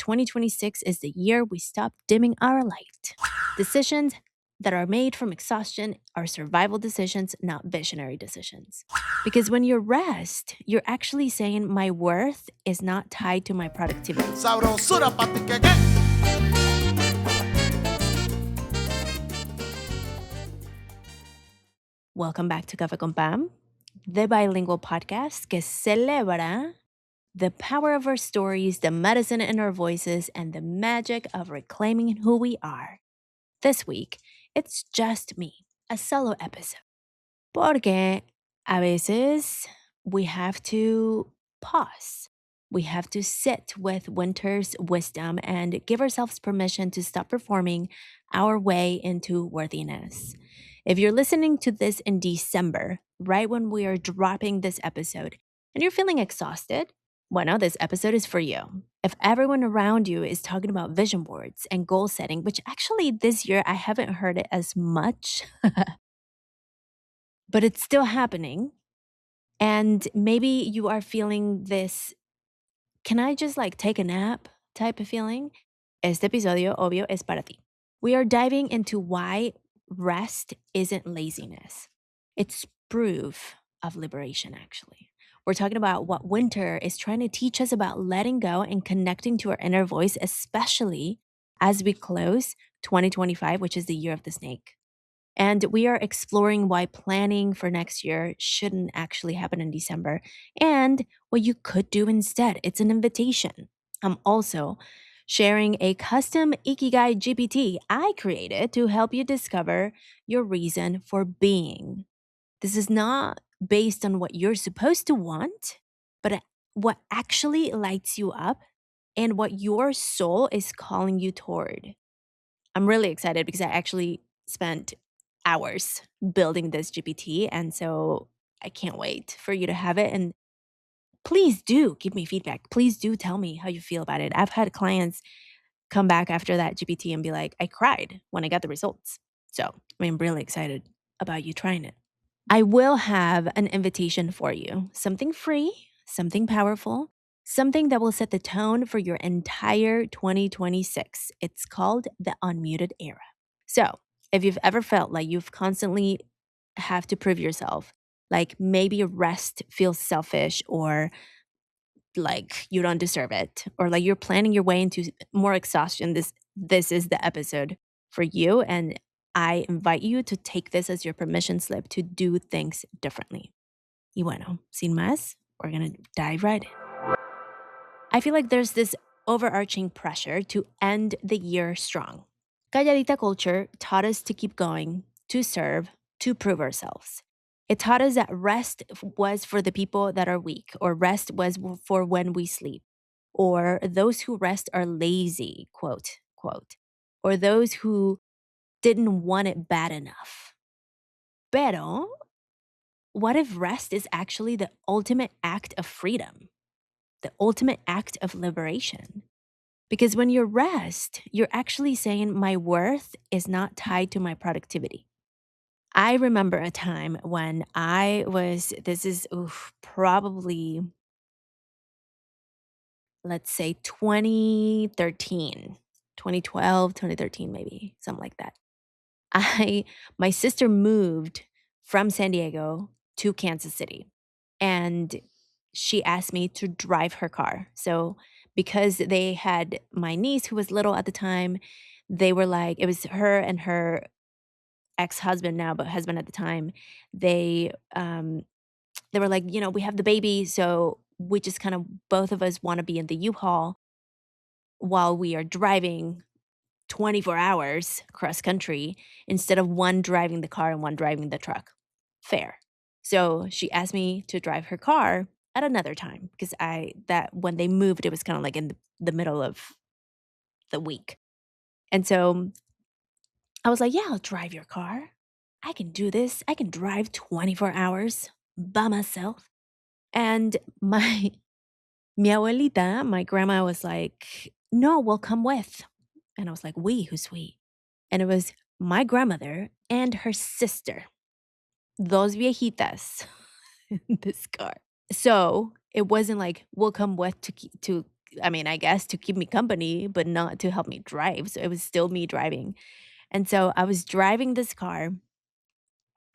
2026 is the year we stop dimming our light. Decisions that are made from exhaustion are survival decisions, not visionary decisions. Because when you rest, you're actually saying my worth is not tied to my productivity. Sabrosura pa' ti que qué. Welcome back to Café con Pam, the bilingual podcast que celebra the power of our stories, the medicine in our voices, and the magic of reclaiming who we are. This week, it's just me, a solo episode. Porque a veces we have to pause. We have to sit with winter's wisdom and give ourselves permission to stop performing our way into worthiness. If you're listening to this in December, right when we are dropping this episode, and you're feeling exhausted, bueno, this episode is for you. If everyone around you is talking about vision boards and goal setting, which actually this year I haven't heard it as much, but it's still happening. And maybe you are feeling this, can I just like take a nap type of feeling? Este episodio, obvio, es para ti. We are diving into why rest isn't laziness. It's proof of liberation, actually. We're talking about what winter is trying to teach us about letting go and connecting to our inner voice, especially as we close 2025, which is the year of the snake. And we are exploring why planning for next year shouldn't actually happen in December and what you could do instead. It's an invitation. I'm also sharing a custom Ikigai GPT I created to help you discover your reason for being. This is not based on what you're supposed to want, but what actually lights you up and what your soul is calling you toward. I'm really excited because I actually spent hours building this GPT. And so I can't wait for you to have it. And please do give me feedback. Please do tell me how you feel about it. I've had clients come back after that GPT and be like, I cried when I got the results. So I'm really excited about you trying it. I will have an invitation for you, something free, something powerful, something that will set the tone for your entire 2026. It's called the Unmuted Era. So, if you've ever felt like you've constantly have to prove yourself, like maybe rest feels selfish or like you don't deserve it, or like you're planning your way into more exhaustion, this is the episode for you. And I invite you to take this as your permission slip to do things differently. Y bueno, sin más, we're gonna dive right in. I feel like there's this overarching pressure to end the year strong. Calladita culture taught us to keep going, to serve, to prove ourselves. It taught us that rest was for the people that are weak, or rest was for when we sleep, or those who rest are lazy, quote, quote, or those who didn't want it bad enough. Pero, what if rest is actually the ultimate act of freedom, the ultimate act of liberation? Because when you rest, you're actually saying my worth is not tied to my productivity. I remember a time when this is probably, let's say 2013, 2012, 2013, maybe, something like that. My sister moved from San Diego to Kansas City, and she asked me to drive her car. So because they had my niece who was little at the time, they were like, it was her and her ex-husband now, but husband at the time. They were like, we have the baby, so we just kind of both of us want to be in the U-Haul while we are driving 24 hours cross country instead of one driving the car and one driving the truck. Fair. So she asked me to drive her car at another time because when they moved, it was kind of like in the middle of the week. And so I was like, yeah, I'll drive your car. I can do this. I can drive 24 hours by myself. And my mi abuelita, my grandma was like, no, we'll come with. And I was like, who's we? And it was my grandmother and her sister, dos viejitas in this car. So it wasn't like, we'll come with to I mean, I guess to keep me company, but not to help me drive. So it was still me driving. And so I was driving this car.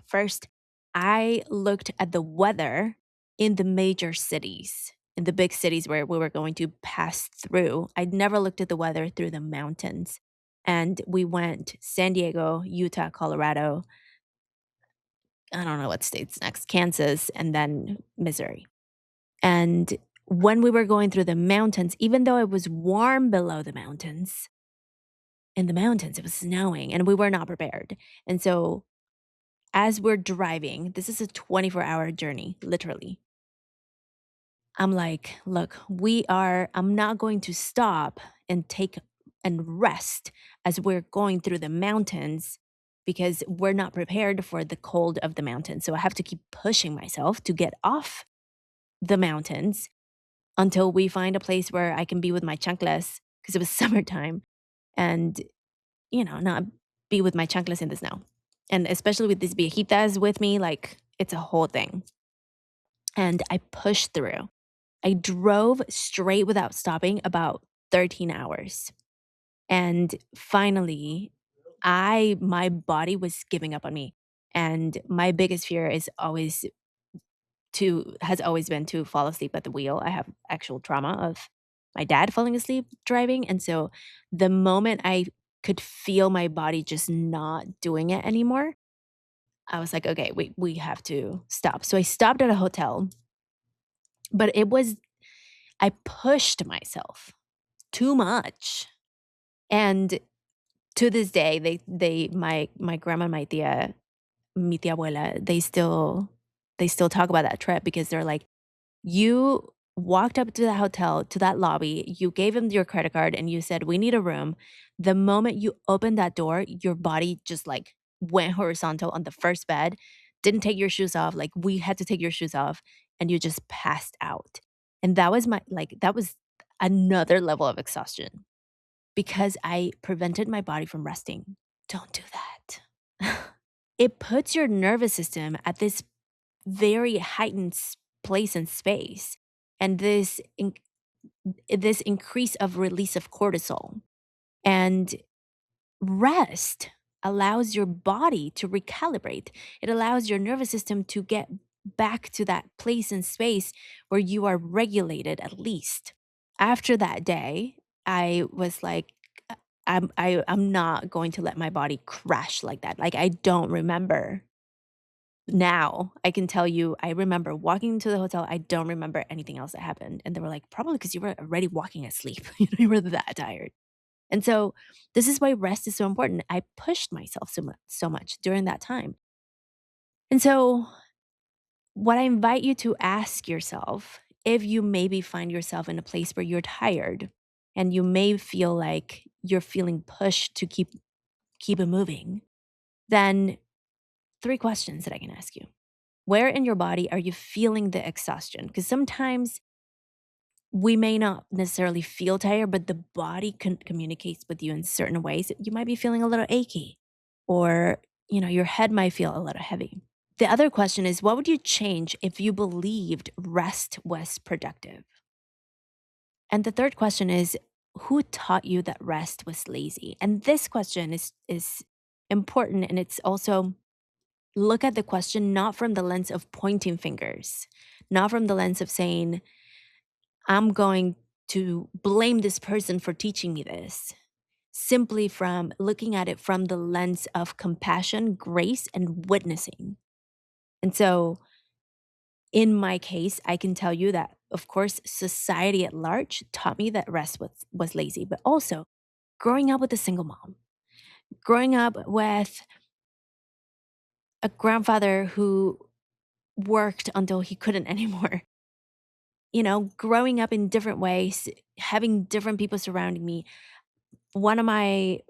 First, I looked at the weather in the major cities, in the big cities where we were going to pass through. I'd never looked at the weather through the mountains. And we went San Diego, Utah, Colorado. I don't know what states next, Kansas, and then Missouri. And when we were going through the mountains, even though it was warm below the mountains, in the mountains, it was snowing and we were not prepared. And so as we're driving, this is a 24-hour journey, literally. I'm like, look, I'm not going to stop and take and rest as we're going through the mountains because we're not prepared for the cold of the mountains. So I have to keep pushing myself to get off the mountains until we find a place where I can be with my chanclas because it was summertime and, not be with my chanclas in the snow. And especially with these viejitas with me, like it's a whole thing. And I pushed through. I drove straight without stopping about 13 hours. And finally, my body was giving up on me. And my biggest fear has always been to fall asleep at the wheel. I have actual trauma of my dad falling asleep driving. And so the moment I could feel my body just not doing it anymore, I was like, okay, we have to stop. So I stopped at a hotel, but I pushed myself too much. And to this day, my grandma, mi tia abuela, they still talk about that trip because they're like, you walked up to the hotel, to that lobby, you gave him your credit card and you said, "We need a room." The moment you opened that door, your body just, like, went horizontal on the first bed, didn't take your shoes off, like, we had to take your shoes off, and you just passed out. And that was another level of exhaustion because I prevented my body from resting. Don't do that. It puts your nervous system at this very heightened place and space, and this increase of release of cortisol. And rest allows your body to recalibrate. It allows your nervous system to get back to that place and space where you are regulated at least. After that day, I was like, I'm not going to let my body crash like that. Like I don't remember now. I can tell you, I remember walking into the hotel. I don't remember anything else that happened. And they were like, probably because you were already walking asleep. You were that tired. And so this is why rest is so important. I pushed myself so much during that time. And so what I invite you to ask yourself, if you maybe find yourself in a place where you're tired and you may feel like you're feeling pushed to keep it moving, then three questions that I can ask you. Where in your body are you feeling the exhaustion? Because sometimes we may not necessarily feel tired, but the body communicates with you in certain ways. You might be feeling a little achy, or your head might feel a little heavy. The other question is, what would you change if you believed rest was productive? And the third question is, who taught you that rest was lazy? And this question is important, and it's also look at the question not from the lens of pointing fingers, not from the lens of saying, I'm going to blame this person for teaching me this, simply from looking at it from the lens of compassion, grace, and witnessing. And so, in my case, I can tell you that, of course, society at large taught me that rest was lazy, but also growing up with a single mom, growing up with a grandfather who worked until he couldn't anymore, growing up in different ways, having different people surrounding me. One of my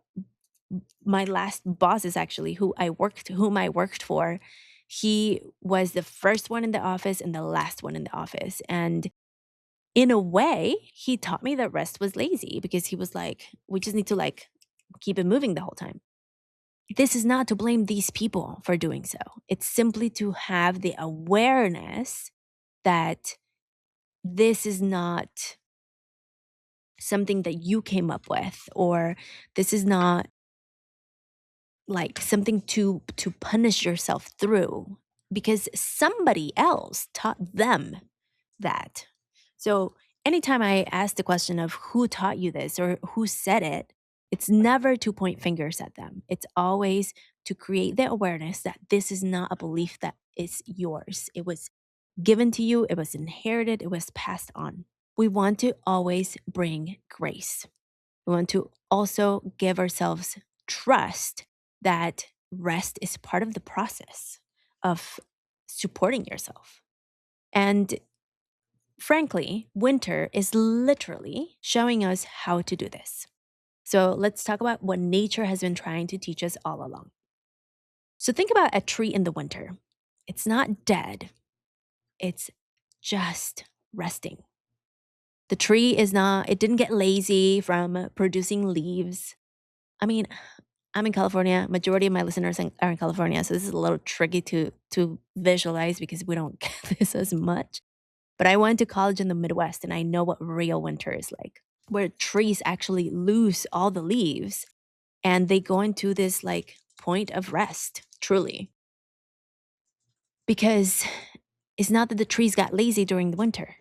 last bosses actually whom I worked for, he was the first one in the office and the last one in the office. And in a way, he taught me that rest was lazy because he was like, we just need to like keep it moving the whole time. This is not to blame these people for doing so. It's simply to have the awareness that this is not something that you came up with, or this is not like something to punish yourself through because somebody else taught them that. So anytime I ask the question of who taught you this or who said it, it's never to point fingers at them. It's always to create the awareness that this is not a belief that is yours. It was given to you, it was inherited, it was passed on. We want to always bring grace. We want to also give ourselves trust that rest is part of the process of supporting yourself. And frankly, winter is literally showing us how to do this. So let's talk about what nature has been trying to teach us all along. So think about a tree in the winter. It's not dead, it's just resting. The tree is not, it didn't get lazy from producing leaves. I mean, I'm in California. Majority of my listeners are in California, so this is a little tricky to visualize because we don't get this as much. But I went to college in the Midwest and I know what real winter is like, where trees actually lose all the leaves and they go into this like point of rest, truly. Because it's not that the trees got lazy during the winter.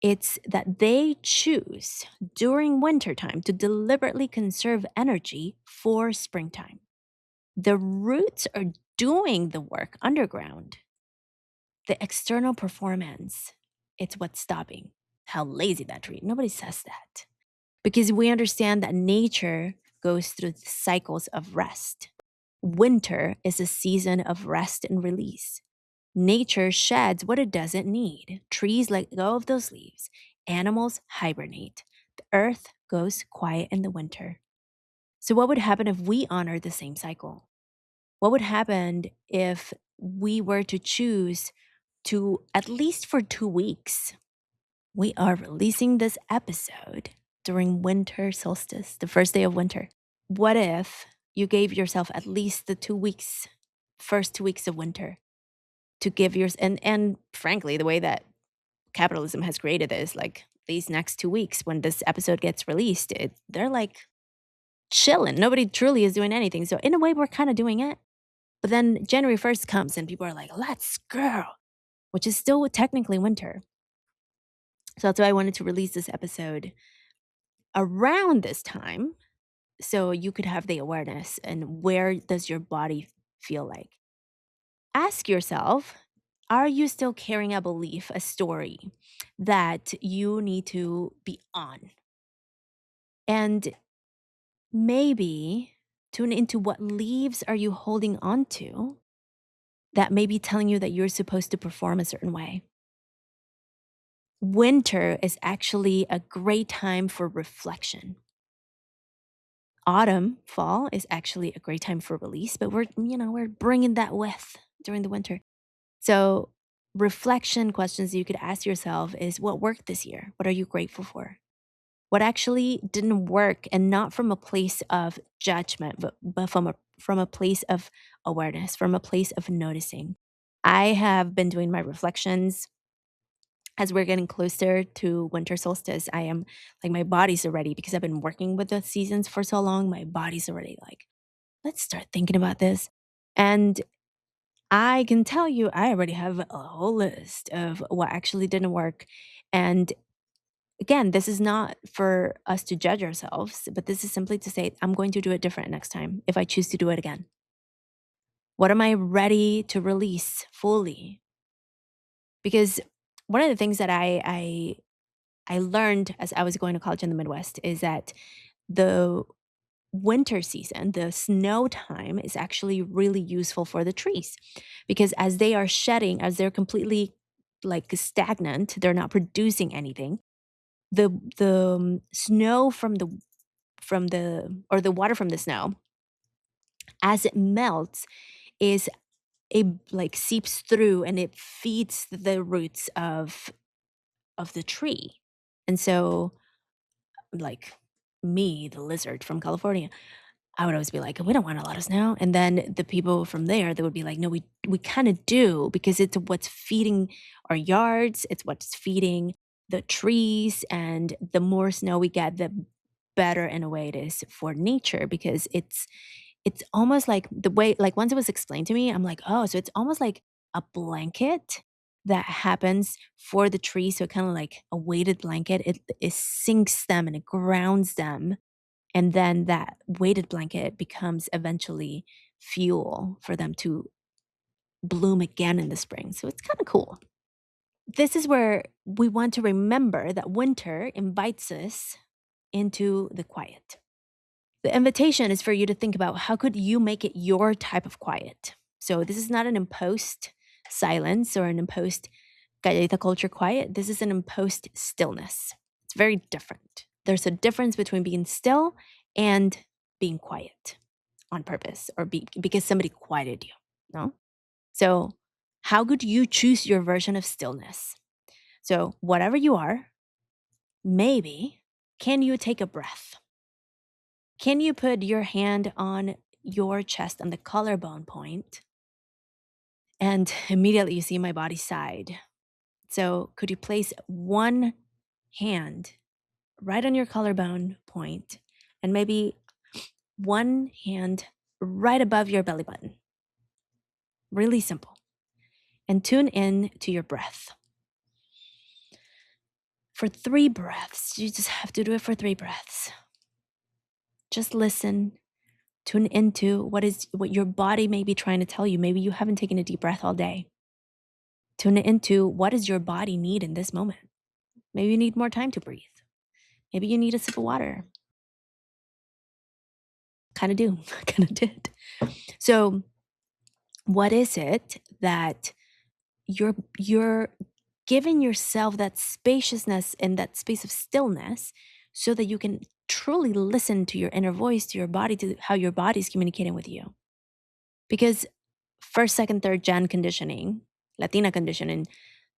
It's that they choose during wintertime to deliberately conserve energy for springtime. The roots are doing the work underground. The external performance, it's what's stopping. How lazy that tree. Nobody says that. Because we understand that nature goes through cycles of rest. Winter is a season of rest and release. Nature sheds what it doesn't need. Trees let go of those leaves. Animals hibernate. The earth goes quiet in the winter. So, what would happen if we honor the same cycle? What would happen if we were to choose to, at least for 2 weeks, we are releasing this episode during winter solstice, the first day of winter. What if you gave yourself at least the 2 weeks, first 2 weeks of winter to give yours and frankly, the way that capitalism has created this, like these next 2 weeks when this episode gets released, they're like chilling. Nobody truly is doing anything. So in a way, we're kind of doing it. But then January 1st comes and people are like, let's girl, which is still technically winter. So that's why I wanted to release this episode around this time so you could have the awareness and where does your body feel like. Ask yourself, are you still carrying a belief, a story that you need to be on? And maybe tune into what leaves are you holding on to that may be telling you that you're supposed to perform a certain way. Winter is actually a great time for reflection. Autumn, fall is actually a great time for release, but we're bringing that with during the winter. So, reflection questions you could ask yourself is what worked this year? What are you grateful for? What actually didn't work and not from a place of judgment, but from a place of awareness, from a place of noticing. I have been doing my reflections as we're getting closer to winter solstice. I am like, my body's already, because I've been working with the seasons for so long, my body's already like, let's start thinking about this. And I can tell you, I already have a whole list of what actually didn't work. And again, this is not for us to judge ourselves, but this is simply to say, I'm going to do it different next time if I choose to do it again. What am I ready to release fully? Because one of the things that I learned as I was going to college in the Midwest is that the winter season, the snow time, is actually really useful for the trees because as they are shedding, as they're completely like stagnant, they're not producing anything. The snow from the water from the snow, as it melts, is it like seeps through and it feeds the roots of the tree. And so, like me, the lizard from California, I would always be like, "We don't want a lot of snow," and then the people from there, they would be like, "No, we kinda do because it's what's feeding our yards, it's what's feeding the trees, and the more snow we get, the better in a way it is for nature, because it's almost like the way, like, once it was explained to me, I'm like, "Oh, so it's almost like a blanket that happens for the tree." So kinda like a weighted blanket. It sinks them and it grounds them, and then that weighted blanket becomes eventually fuel for them to bloom again in the spring. So it's kinda cool. This is where we want to remember that winter invites us into the quiet. The invitation is for you to think about how could you make it your type of quiet. So this is not an imposed silence or an imposed galleita culture quiet. This is an imposed stillness. It's very different. There's a difference between being still and being quiet on purpose, or because somebody quieted you. No? So how could you choose your version of stillness? So whatever you are, maybe can you take a breath? Can you put your hand on your chest on the collarbone point, and immediately you see my body side? So, could you place one hand right on your collarbone point, and maybe one hand right above your belly button? Really simple. And tune in to your breath. For 3 breaths, you just have to do it for 3 breaths. Just listen. Tune into what your body may be trying to tell you. Maybe you haven't taken a deep breath all day. Tune into what does your body need in this moment. Maybe you need more time to breathe. Maybe you need a sip of water. Kind of do. Kind of did. So, what is it that you're giving yourself that spaciousness and that space of stillness, so that you can truly listen to your inner voice, to your body, to how your body's communicating with you? Because first, second, third gen conditioning, Latina conditioning,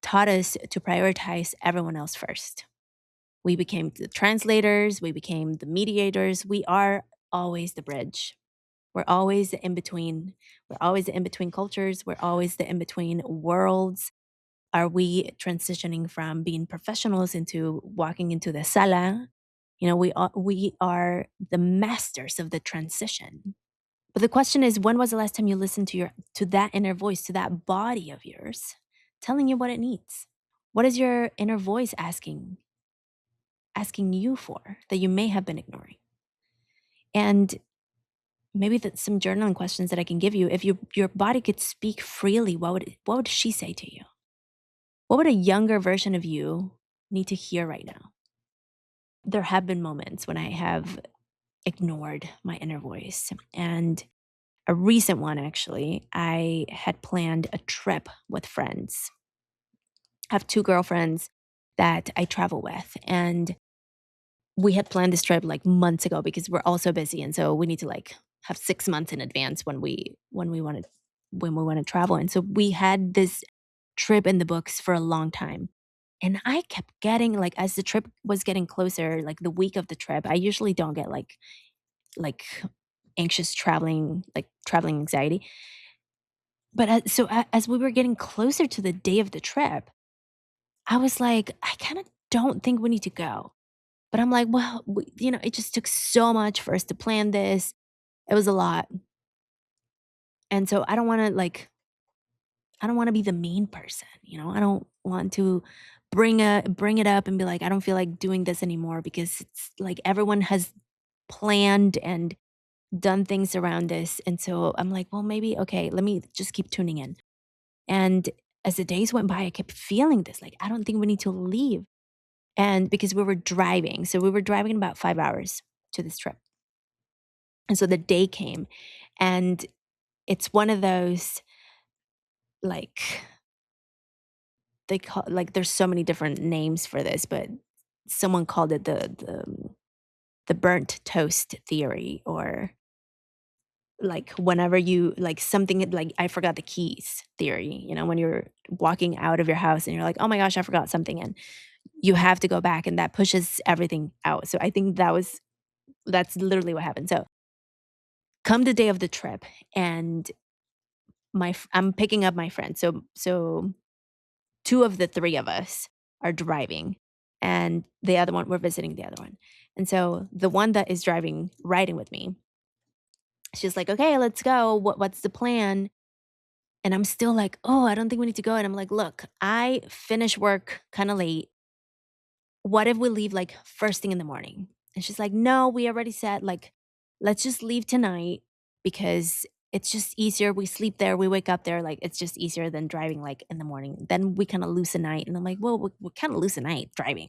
taught us to prioritize everyone else first. We became the translators, we became the mediators. We are always the bridge. We're always the in between. We're always the in between cultures. We're always the in between worlds. Are we transitioning from being professionals into walking into the sala? We are the masters of the transition. But the question is, when was the last time you listened to that inner voice, to that body of yours, telling you what it needs? What is your inner voice asking you for that you may have been ignoring? And maybe that's some journaling questions that I can give you. If your body could speak freely, what would she say to you? What would a younger version of you need to hear right now? There have been moments when I have ignored my inner voice. And a recent one, actually, I had planned a trip with friends. I have two girlfriends that I travel with. And we had planned this trip like months ago because we're all so busy. And so we need to like have 6 months in advance when we want to travel. And so we had this trip in the books for a long time. And I kept getting like, as the trip was getting closer, like the week of the trip, I usually don't get like anxious traveling, like traveling anxiety. But as we were getting closer to the day of the trip, I was like, I kind of don't think we need to go. But I'm like, well, it just took so much for us to plan this. It was a lot. And so I don't want to be the mean person, I don't want to bring it up and be like, I don't feel like doing this anymore, because it's like everyone has planned and done things around this. And so I'm like, well, maybe okay, let me just keep tuning in. And as the days went by, I kept feeling this like, I don't think we need to leave. And because we were driving, so we were driving about 5 hours to this trip. And so the day came, and it's one of those, like, they call, like, there's so many different names for this, but someone called it the burnt toast theory, or like whenever you like something, like I forgot the keys theory, when you're walking out of your house and you're like, oh my gosh, I forgot something, and you have to go back, and that pushes everything out. So I think that's literally what happened. So come the day of the trip, and I'm picking up my friend. So two of the three of us are driving. and the other one, we're visiting the other one. And so the one that is riding with me, she's like, "Okay, let's go. What's the plan?" And I'm still like, "Oh, I don't think we need to go." And I'm like, "Look, I finish work kind of late. What if we leave like first thing in the morning?" And she's like, "No, we already said like, let's just leave tonight because it's just easier. We sleep there, we wake up there. Like, it's just easier than driving like in the morning. Then we kind of lose a night." And I'm like, "Well, we kind of lose a night driving."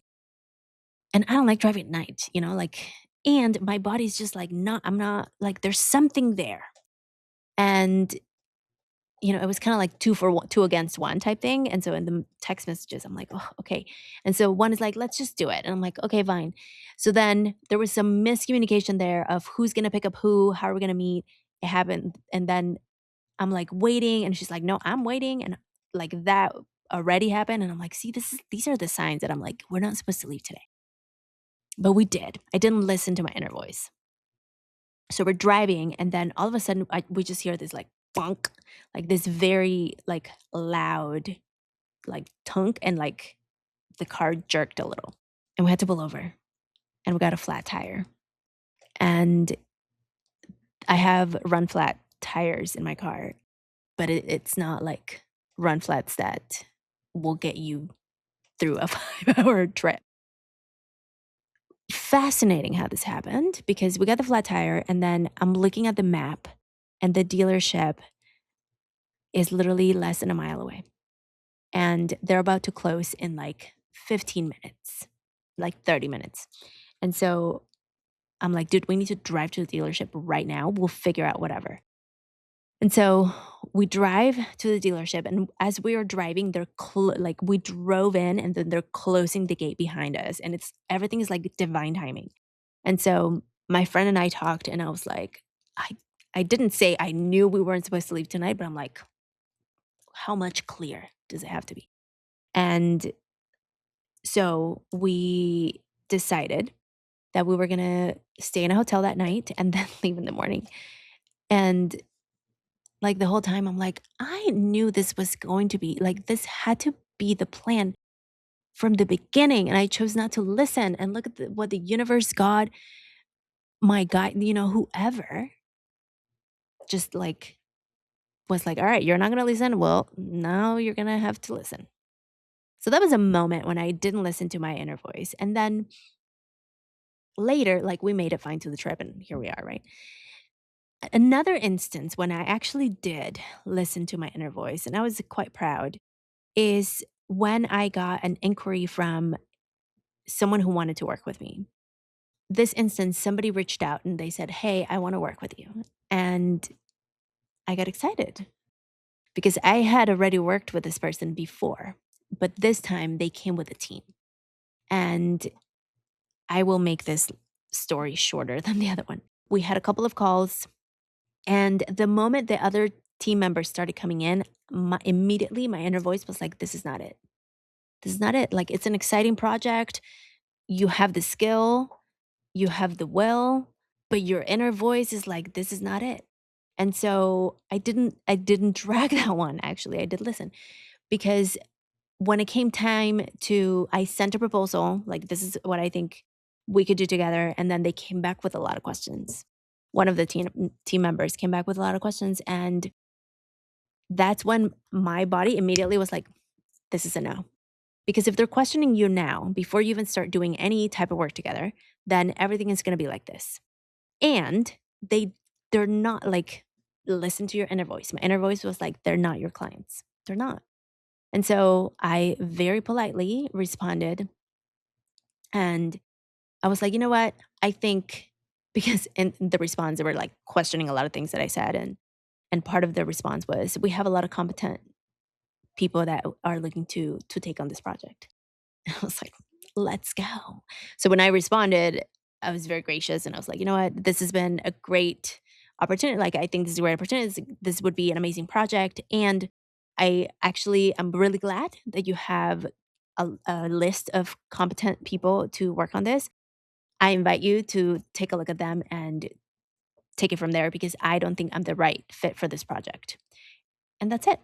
And I don't like driving at night, like, and my body's just like, not, I'm not like, there's something there. And it was kinda like 2 for one 2 against 1 type thing, and so in the text messages, I'm like, "Oh, okay." And so one is like, "Let's just do it." And I'm like, "Okay, fine." So then there was some miscommunication there of who's gonna pick up who, how are we gonna meet. It happened, and then I'm, like, waiting, and she's like, "No, I'm waiting," and, like, that already happened, and I'm like, "See, these are the signs that I'm like, we're not supposed to leave today." But we did. I didn't listen to my inner voice. So we're driving, and then all of a sudden, we just hear this, like, bonk, like, this very, like, loud, like, tunk, and, like, the car jerked a little, and we had to pull over, and we got a flat tire, and I have run flat tires in my car, but it's not like run flats that will get you through a 5-hour trip. Fascinating how this happened because we got the flat tire, and then I'm looking at the map, and the dealership is literally less than a mile away, and they're about to close in, like, 15 minutes, like, 30 minutes, and so I'm like, "Dude, we need to drive to the dealership right now. We'll figure out whatever." And so we drive to the dealership, and as we are driving, like, we drove in, and then they're closing the gate behind us, and everything is, like, divine timing. And so my friend and I talked, and I was like, I I didn't say I knew we weren't supposed to leave tonight, but I'm like, "How much clearer does it have to be?" And so we decided that we were gonna stay in a hotel that night and then leave in the morning. And, like, the whole time, I'm like, "I knew this was going to be like, this had to be the plan from the beginning, and I chose not to listen, and look at what the universe, God, my God, whoever just, like, was like, 'Alright, you're not gonna listen? Well, now you're gonna have to listen.'" So that was a moment when I didn't listen to my inner voice, and then later, like, we made it fine to the trip, and here we are, right? Another instance when I actually did listen to my inner voice, and I was quite proud, is when I got an inquiry from someone who wanted to work with me. This instance, somebody reached out and they said, "Hey, I wanna work with you." And I got excited because I had already worked with this person before, but this time they came with a team. And I will make this story shorter than the other one. We had a couple of calls. And the moment the other team members started coming in, immediately my inner voice was like, "This is not it. This is not it. Like, it's an exciting project. You have the skill, you have the will, but your inner voice is like, this is not it." And so I didn't drag that one, actually. I did listen because when it came time I sent a proposal, like, "This is what I think we could do together," and then they came back with a lot of questions. One of the team members came back with a lot of questions, and that's when my body immediately was like, "This is a no." Because if they're questioning you now, before you even start doing any type of work together, then everything is gonna be like this. And they're not like, listen to your inner voice. My inner voice was like, "They're not your clients. They're not." And so I very politely responded, and I was like, "You know what? I think," because in the response, they were, like, questioning a lot of things that I said, and part of the response was, "We have a lot of competent people that are looking to take on this project." I was like, "Let's go." So when I responded, I was very gracious, and I was like, "You know what? This has been a great opportunity. Like, I think this is a great opportunity. This would be an amazing project, and I'm really glad that you have a list of competent people to work on this. I invite you to take a look at them and take it from there because I don't think I'm the right fit for this project." And that's it.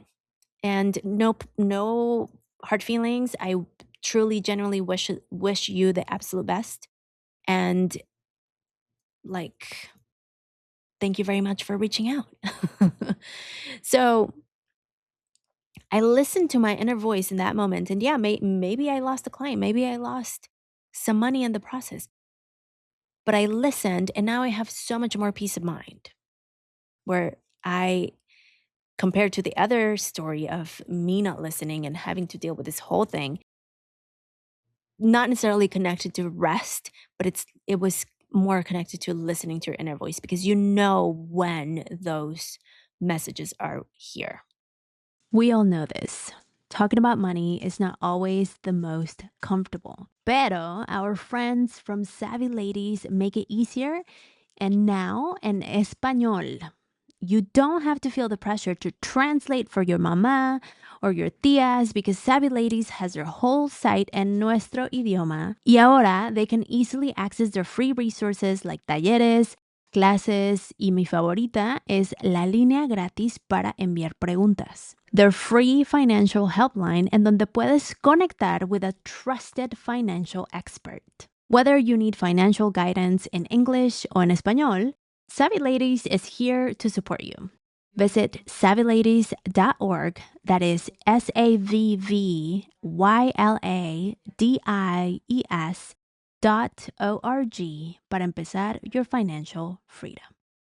And no hard feelings. I truly, genuinely wish you the absolute best. And like, thank you very much for reaching out. So I listened to my inner voice in that moment. And yeah, maybe I lost a client. Maybe I lost some money in the process. But I listened, and now I have so much more peace of mind where I, compared to the other story of me not listening and having to deal with this whole thing, not necessarily connected to rest, but it was more connected to listening to your inner voice because you know when those messages are here. We all know this. Talking about money is not always the most comfortable. Pero our friends from Savvy Ladies make it easier, and now en español. You don't have to feel the pressure to translate for your mamá or your tías because Savvy Ladies has their whole site en nuestro idioma. Y ahora they can easily access their free resources like talleres, clases, y mi favorita es la línea gratis para enviar preguntas. Their free financial helpline en donde puedes conectar with a trusted financial expert. Whether you need financial guidance in English or in Espanol, Savvy Ladies is here to support you. Visit savvyladies.org, that is SAVVYLADIES.org, para empezar your financial freedom.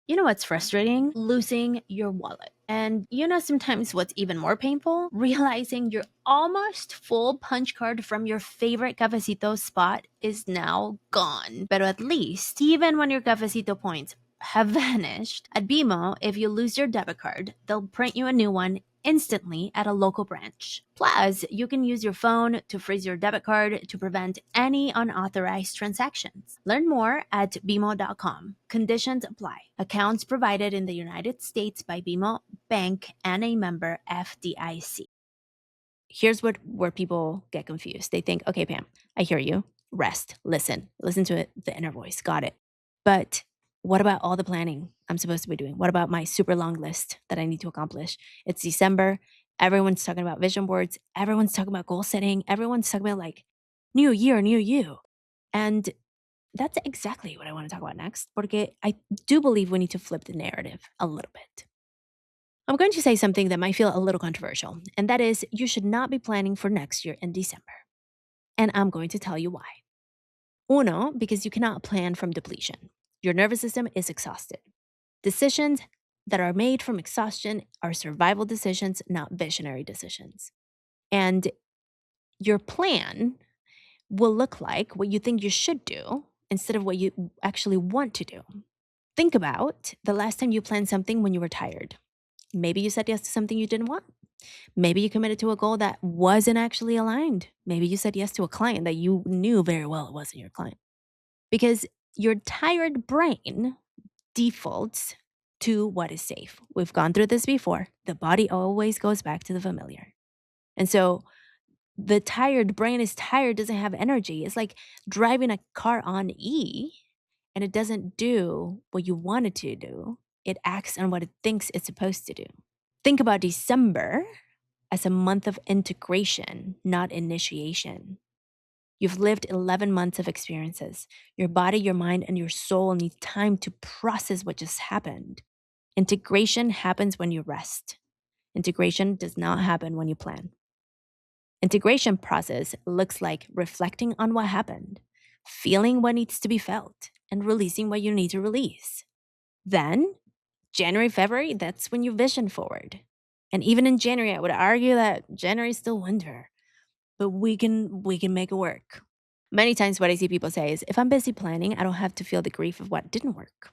You know what's frustrating? Losing your wallet. And you know sometimes what's even more painful? Realizing your almost full punch card from your favorite cafecito spot is now gone. But at least, even when your cafecito points have vanished, at BMO, if you lose your debit card, they'll print you a new one instantly at a local branch. Plus, you can use your phone to freeze your debit card to prevent any unauthorized transactions. Learn more at bmo.com. Conditions apply. Accounts provided in the United States by BMO Bank and a member FDIC. Here's where people get confused. They think, okay, Pam, I hear you. Rest, listen to it, the inner voice. Got it. But what about all the planning I'm supposed to be doing? What about my super long list that I need to accomplish? It's December. Everyone's talking about vision boards. Everyone's talking about goal setting. Everyone's talking about like new year, new you. And that's exactly what I want to talk about next, porque I do believe we need to flip the narrative a little bit. I'm going to say something that might feel a little controversial, and that is you should not be planning for next year in December. And I'm going to tell you why. Uno, because you cannot plan from depletion. Your nervous system is exhausted. Decisions that are made from exhaustion are survival decisions, not visionary decisions. And your plan will look like what you think you should do instead of what you actually want to do. Think about the last time you planned something when you were tired. Maybe you said yes to something you didn't want. Maybe you committed to a goal that wasn't actually aligned. Maybe you said yes to a client that you knew very well it wasn't your client. Because your tired brain defaults to what is safe. We've gone through this before. The body always goes back to the familiar. And so the tired brain is tired, doesn't have energy. It's like driving a car on E and it doesn't do what you want it to do. It acts on what it thinks it's supposed to do. Think about December as a month of integration, not initiation. You've lived 11 months of experiences. Your body, your mind, and your soul need time to process what just happened. Integration happens when you rest. Integration does not happen when you plan. Integration process looks like reflecting on what happened, feeling what needs to be felt, and releasing what you need to release. Then, January, February, that's when you vision forward. And even in January, I would argue that January is still winter, but we can make it work. Many times what I see people say is, if I'm busy planning, I don't have to feel the grief of what didn't work.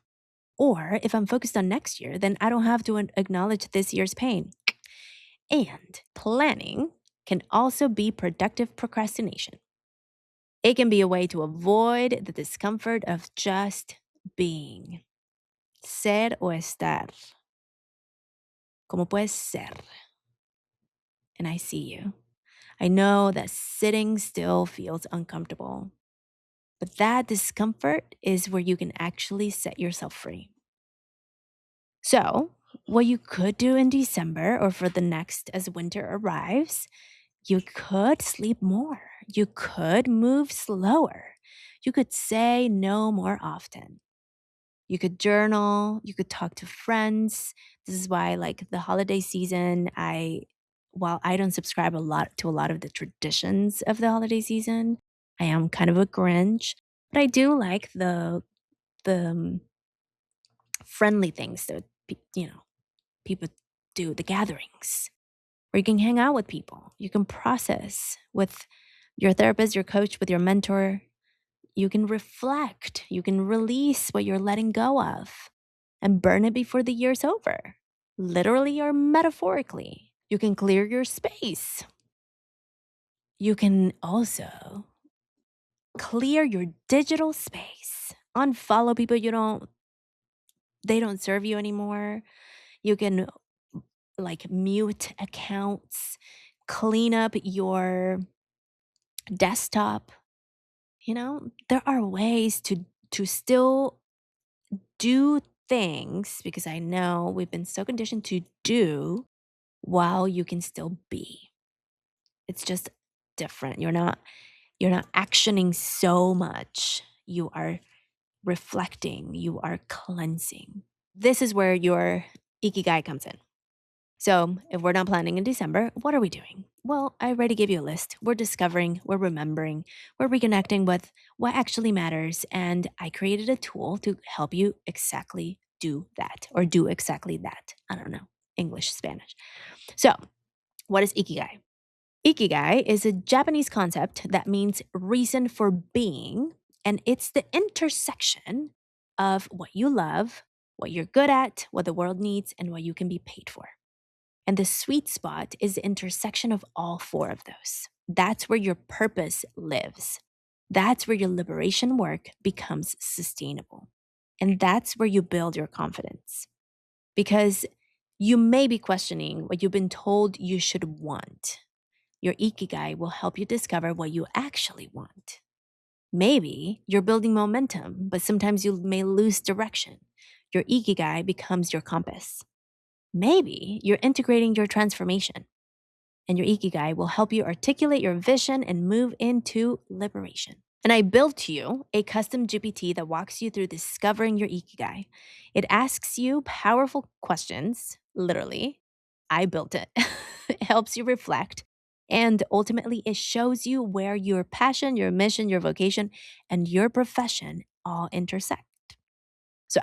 Or if I'm focused on next year, then I don't have to acknowledge this year's pain. And planning can also be productive procrastination. It can be a way to avoid the discomfort of just being. Ser o estar. Como puedes ser. And I see you. I know that sitting still feels uncomfortable. But that discomfort is where you can actually set yourself free. So, what you could do in December or for the next as winter arrives, you could sleep more. You could move slower. You could say no more often. You could journal, you could talk to friends. This is why like the holiday season, while I don't subscribe a lot of the traditions of the holiday season, I am kind of a Grinch, but I do like the friendly things that people do, the gatherings where you can hang out with people. You can process with your therapist, your coach, with your mentor. You can reflect. You can release what you're letting go of and burn it before the year's over, literally or metaphorically. You can clear your space. You can also clear your digital space. Unfollow people they don't serve you anymore. You can like mute accounts, clean up your desktop. There are ways to still do things because I know we've been so conditioned to do while you can still be. It's just different. You're not actioning so much. You are reflecting, you are cleansing. This is where your Ikigai comes in. So, if we're not planning in December, what are we doing? Well, I already gave you a list. We're discovering, we're remembering, we're reconnecting with what actually matters. And I created a tool to help you exactly do that or do exactly that. I don't know, English, Spanish. So, what is Ikigai? Ikigai is a Japanese concept that means reason for being, and it's the intersection of what you love, what you're good at, what the world needs, and what you can be paid for. And the sweet spot is the intersection of all four of those. That's where your purpose lives. That's where your liberation work becomes sustainable. And that's where you build your confidence. Because you may be questioning what you've been told you should want. Your Ikigai will help you discover what you actually want. Maybe you're building momentum, but sometimes you may lose direction. Your Ikigai becomes your compass. Maybe you're integrating your transformation, and your Ikigai will help you articulate your vision and move into liberation. And I built you a custom GPT that walks you through discovering your Ikigai. It asks you powerful questions, literally. I built it. It helps you reflect. And ultimately, it shows you where your passion, your mission, your vocation, and your profession all intersect. So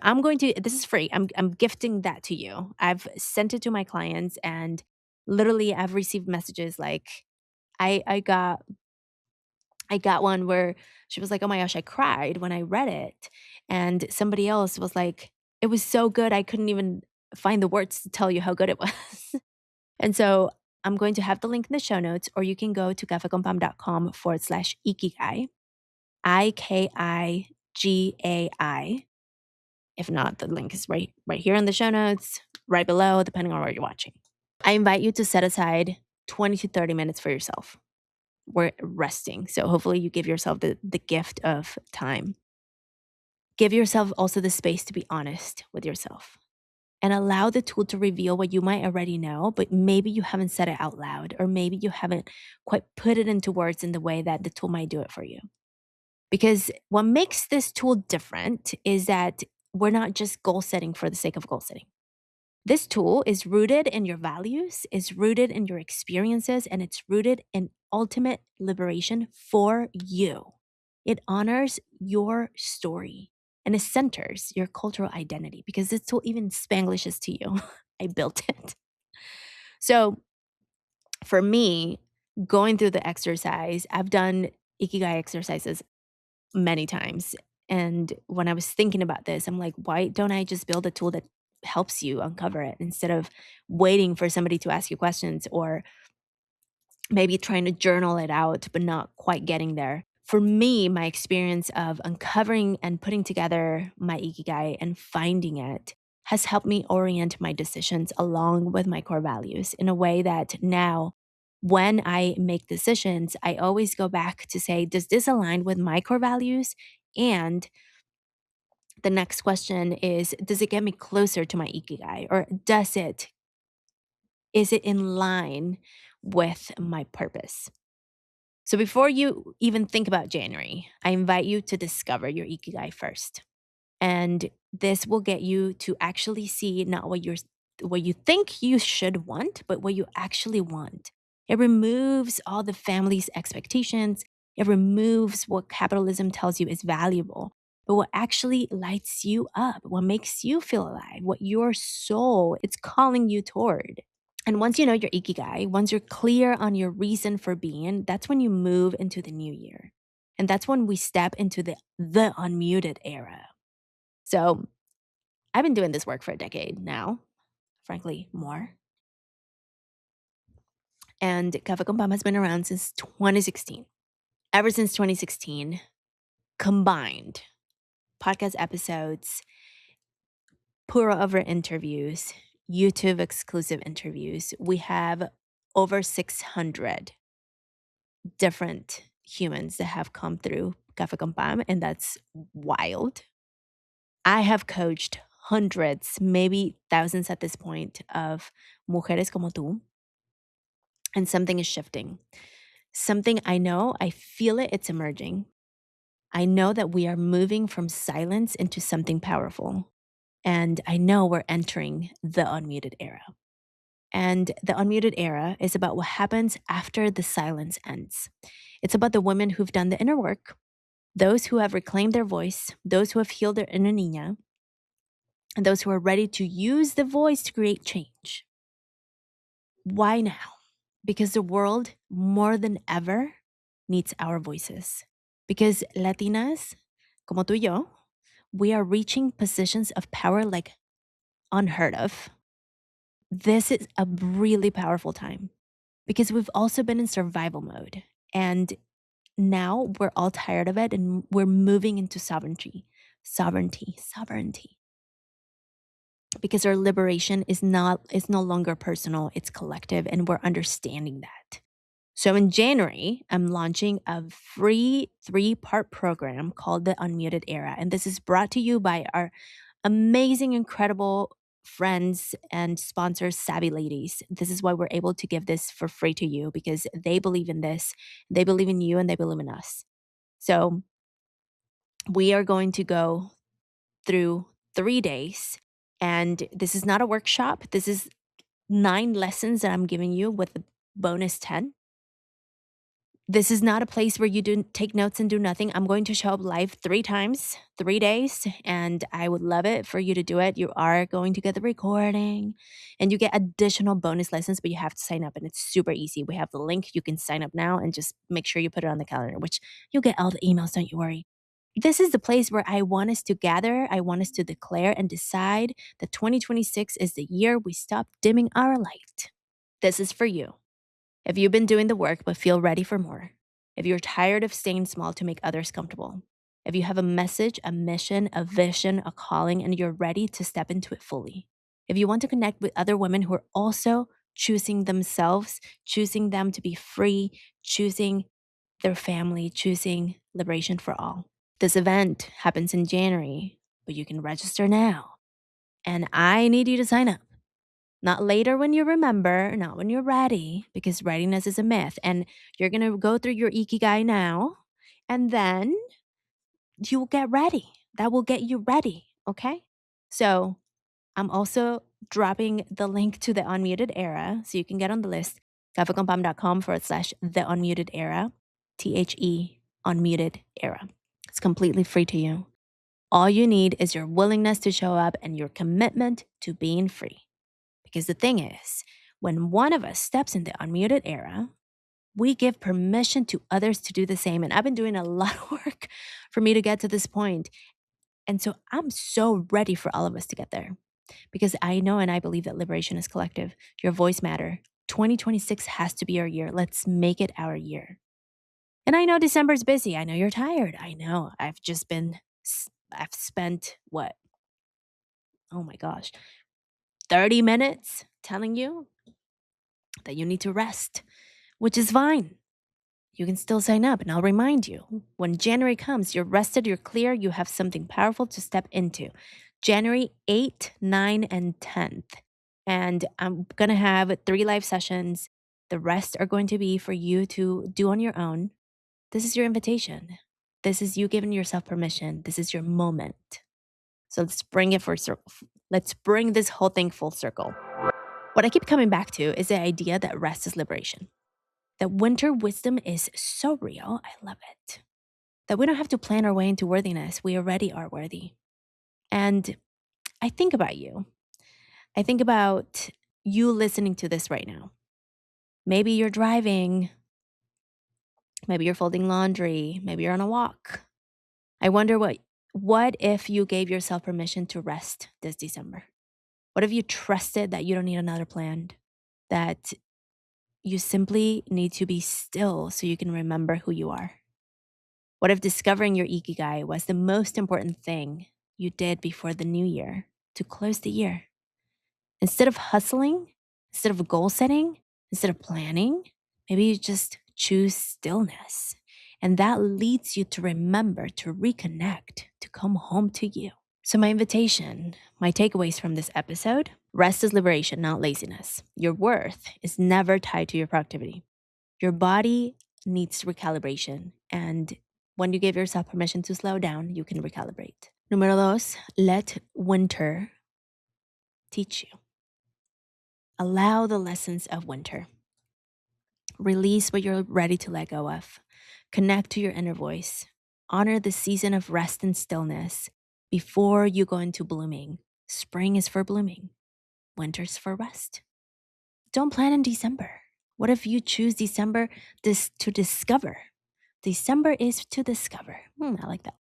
this is free. I'm gifting that to you. I've sent it to my clients and literally I've received messages like I got one where she was like, "Oh my gosh, I cried when I read it." And somebody else was like, "It was so good. I couldn't even find the words to tell you how good it was." And so I'm going to have the link in the show notes, or you can go to cafeconpam.com/ikigai, IKIGAI. If not, the link is right here in the show notes, right below, depending on where you're watching. I invite you to set aside 20 to 30 minutes for yourself. We're resting. So hopefully you give yourself the gift of time. Give yourself also the space to be honest with yourself and allow the tool to reveal what you might already know, but maybe you haven't said it out loud, or maybe you haven't quite put it into words in the way that the tool might do it for you. Because what makes this tool different is that we're not just goal setting for the sake of goal setting. This tool is rooted in your values, is rooted in your experiences, and it's rooted in ultimate liberation for you. It honors your story and it centers your cultural identity because this tool even Spanglishes to you. I built it. So for me, going through the exercise, I've done Ikigai exercises many times. And when I was thinking about this, I'm like, why don't I just build a tool that helps you uncover it instead of waiting for somebody to ask you questions or maybe trying to journal it out, but not quite getting there? For me, my experience of uncovering and putting together my Ikigai and finding it has helped me orient my decisions along with my core values in a way that now, when I make decisions, I always go back to say, does this align with my core values? And the next question is, does it get me closer to my Ikigai, or is it in line with my purpose? So before you even think about January, I invite you to discover your Ikigai first. And this will get you to actually see not what you think you should want, but what you actually want. It removes all the family's expectations. It removes what capitalism tells you is valuable, but what actually lights you up, what makes you feel alive, what your soul is calling you toward. And once you know your ikigai, once you're clear on your reason for being, that's when you move into the new year. And that's when we step into the unmuted era. So I've been doing this work for a decade now, frankly, more. And Café con Pam has been around since 2016. Ever since 2016, combined podcast episodes, pour over interviews, YouTube exclusive interviews, we have over 600 different humans that have come through Café con Pam, and that's wild. I have coached hundreds, maybe thousands at this point, of mujeres como tú, and something is shifting. Something I know, I feel it, it's emerging. I know that we are moving from silence into something powerful. And I know we're entering the unmuted era. And the unmuted era is about what happens after the silence ends. It's about the women who've done the inner work, those who have reclaimed their voice, those who have healed their inner niña, and those who are ready to use the voice to create change. Why now? Because the world, more than ever, needs our voices. Because Latinas, como tú y yo, we are reaching positions of power like unheard of. This is a really powerful time because we've also been in survival mode. And now we're all tired of it and we're moving into sovereignty. Sovereignty. Because our liberation is no longer personal, it's collective, and we're understanding that. So in January, I'm launching a free 3-part program called the Unmuted Era. And this is brought to you by our amazing, incredible friends and sponsors, Savvy Ladies. This is why we're able to give this for free to you because they believe in this, they believe in you, and they believe in us. So we are going to go through 3 days. And this is not a workshop. This is 9 lessons that I'm giving you with a bonus 10. This is not a place where you do take notes and do nothing. I'm going to show up live 3 times, 3 days, and I would love it for you to do it. You are going to get the recording and you get additional bonus lessons, but you have to sign up and it's super easy. We have the link. You can sign up now and just make sure you put it on the calendar, which you'll get all the emails, don't you worry. This is the place where I want us to gather. I want us to declare and decide that 2026 is the year we stop dimming our light. This is for you. If you've been doing the work but feel ready for more, if you're tired of staying small to make others comfortable, if you have a message, a mission, a vision, a calling, and you're ready to step into it fully, if you want to connect with other women who are also choosing themselves, choosing them to be free, choosing their family, choosing liberation for all. This event happens in January, but you can register now. And I need you to sign up. Not later when you remember, not when you're ready, because readiness is a myth. And you're going to go through your Ikigai now, and then you will get ready. That will get you ready. Okay. So I'm also dropping the link to the Unmuted Era so you can get on the list. cafeconpam.com/the Unmuted Era. Unmuted Era. It's completely free to you. All you need is your willingness to show up and your commitment to being free. Because the thing is, when one of us steps in the unmuted era, we give permission to others to do the same. And I've been doing a lot of work for me to get to this point. And so I'm so ready for all of us to get there because I know and I believe that liberation is collective. Your voice matter. 2026 has to be our year. Let's make it our year. And I know December's busy. I know you're tired. I know. I've spent what? Oh my gosh. 30 minutes telling you that you need to rest, which is fine. You can still sign up, and I'll remind you when January comes, you're rested, you're clear, you have something powerful to step into. January 8th, 9th, and 10th. And I'm going to have 3 live sessions. The rest are going to be for you to do on your own. This is your invitation. This is you giving yourself permission. This is your moment. So let's bring it for circle. Let's bring this whole thing full circle. What I keep coming back to is the idea that rest is liberation. That winter wisdom is so real. I love it. That we don't have to plan our way into worthiness. We already are worthy. And I think about you. I think about you listening to this right now. Maybe you're driving. Maybe you're folding laundry. Maybe you're on a walk. I wonder what if you gave yourself permission to rest this December? What if you trusted that you don't need another plan? That you simply need to be still so you can remember who you are? What if discovering your Ikigai was the most important thing you did before the new year to close the year? Instead of hustling, instead of goal setting, instead of planning, maybe you just choose stillness. And that leads you to remember, to reconnect, to come home to you. So, my invitation, my takeaways from this episode: rest is liberation, not laziness. Your worth is never tied to your productivity. Your body needs recalibration. And when you give yourself permission to slow down, you can recalibrate. Número dos, let winter teach you. Allow the lessons of winter. Release what you're ready to let go of. Connect to your inner voice. Honor the season of rest and stillness before you go into blooming. Spring is for blooming, winter's for rest. Don't plan in December. What if you choose December to discover? December is to discover. I like that.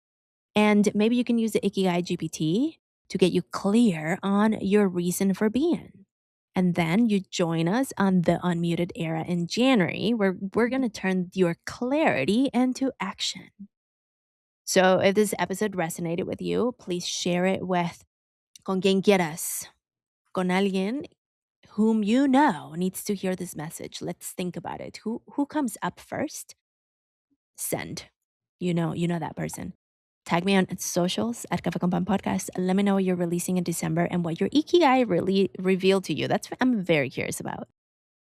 And maybe you can use the Ikigai GPT to get you clear on your reason for being. And then you join us on the Unmuted Era in January, where we're going to turn your clarity into action. So if this episode resonated with you, please share it with con quien quieras, con alguien whom you know needs to hear this message. Let's think about it. Who comes up first? Send. You know that person. Tag me on socials at Café con Pan Podcast. Let me know what you're releasing in December and what your Ikigai really revealed to you. That's what I'm very curious about.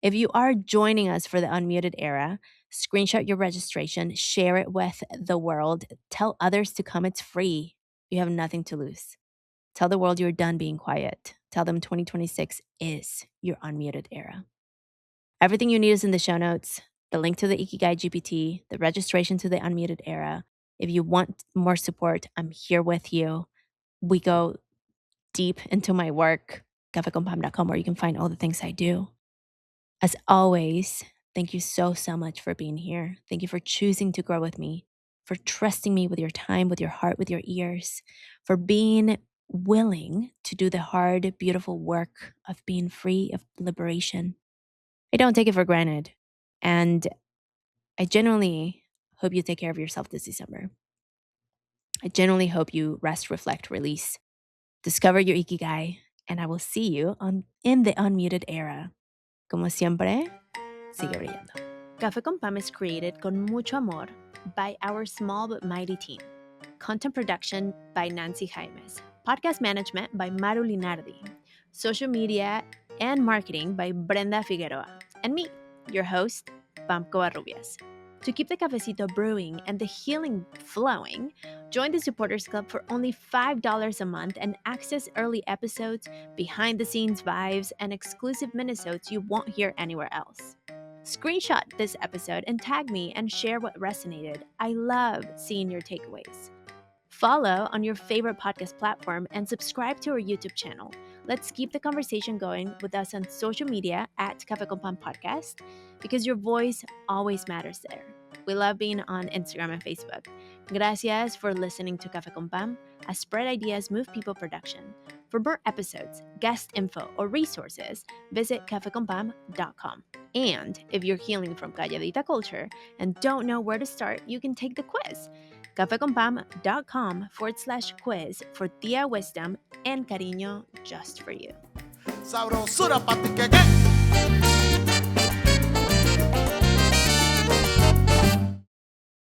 If you are joining us for the Unmuted Era, screenshot your registration, share it with the world, tell others to come. It's free. You have nothing to lose. Tell the world you're done being quiet. Tell them 2026 is your Unmuted Era. Everything you need is in the show notes, the link to the Ikigai GPT, the registration to the Unmuted Era. If you want more support, I'm here with you. We go deep into my work, cafeconpam.com, where you can find all the things I do. As always, thank you so much for being here. Thank you for choosing to grow with me, for trusting me with your time, with your heart, with your ears, for being willing to do the hard, beautiful work of being free, of liberation. I don't take it for granted. And I genuinely hope you take care of yourself this December. I genuinely hope you rest, reflect, release, discover your Ikigai, and I will see you in the Unmuted Era. Como siempre, sigue brillando. Café con Pam is created con mucho amor by our small but mighty team. Content production by Nancy Jaimes. Podcast management by Maru Linardi. Social media and marketing by Brenda Figueroa. And me, your host, Pam Covarrubias. To keep the cafecito brewing and the healing flowing, join the Supporters Club for only $5 a month and access early episodes, behind-the-scenes vibes, and exclusive minisodes you won't hear anywhere else. Screenshot this episode and tag me and share what resonated. I love seeing your takeaways. Follow on your favorite podcast platform and subscribe to our YouTube channel. Let's keep the conversation going with us on social media at Café con Pan Podcast, because your voice always matters there. We love being on Instagram and Facebook. Gracias for listening to Café con Pan, a Spread Ideas Move People production. For more episodes, guest info, or resources, visit cafeconpam.com. And if you're healing from calladita culture and don't know where to start, you can take the quiz. cafeconpam.com/quiz for Tia Wisdom and cariño just for you. Sabrosura pa' ti que